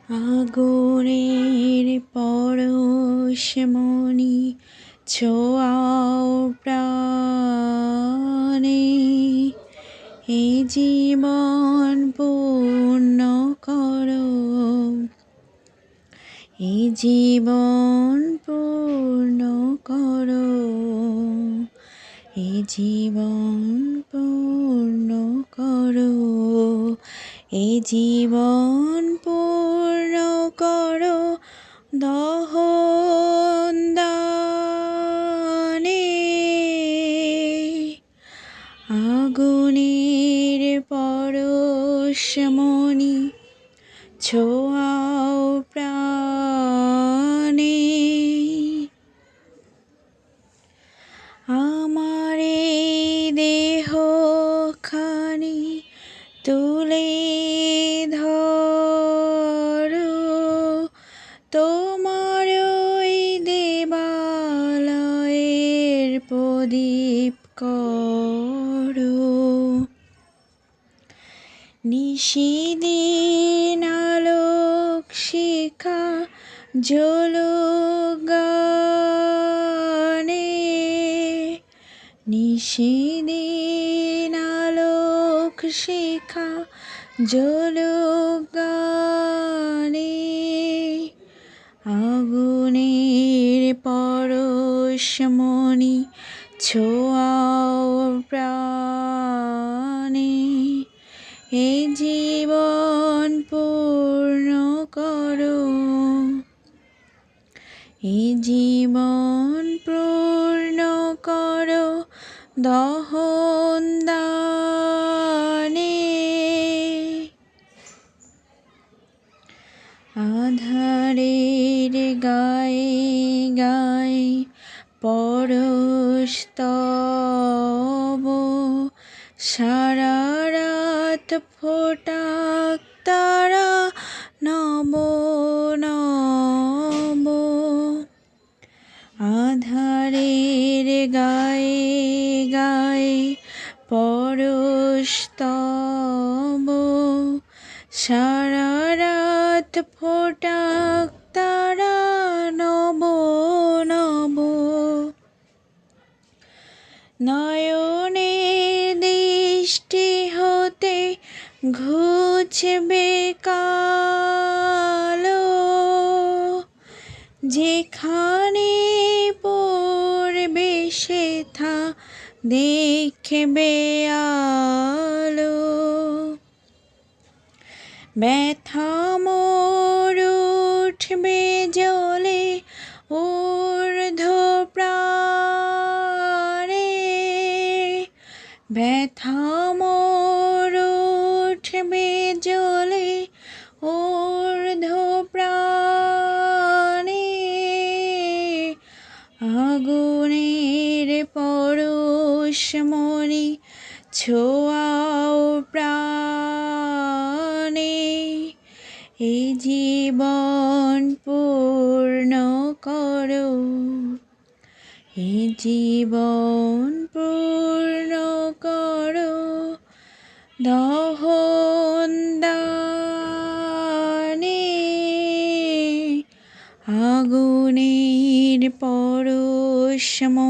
আগুনের পরশমণি ছোঁয়াও প্রাণে, এ জীবন পূর্ণ করো, এ জীবন পূর্ণ করো, এ জীবন পূর্ণ করো, এ জীবন পূর্ণ করো দহন দানে। আগুনের পরশমণি ছোঁয়াও প্রাণে, আমার এই দেহখানি তুলে ধরো, তোমার ওই দেবালয়ের প্রদীপ করো। নিশিদিন আলোক শিখা জ্বলুক গানে, নিশিদিন আলোক শিখা জ্বলুক গানে। আগুনের পরশমণি ছোঁয়াও প্রাণে, এ জীবন পূর্ণ করো, এ জীবন পূর্ণ করো দহন দানে। আধারের গায়ে গায়ে পরশতব, সারা রাত ফোটাক তারা নব নব। আধারের গায়ে গায়ে পরশতব, সারা রাত ফোটাক তারা নব নব। নয়নের দৃষ্টি হতে ঘুচবে কালো, যেখানে পড়বে সেথা দেখবে আলো। ব্যথা মোর উঠবে জ্বলে ঊর্ধ্ব প্রাণে, ব্যথা মোর উঠবে জ্বলে ঊর্ধ্ব প্রাণে। আগুনের পরশমণি ছোঁয়াও প্রাণে, এ জীবন পূর্ণ করো, এ জীবন পূর্ণ করো দহন দানে। আগুনের পরশমণি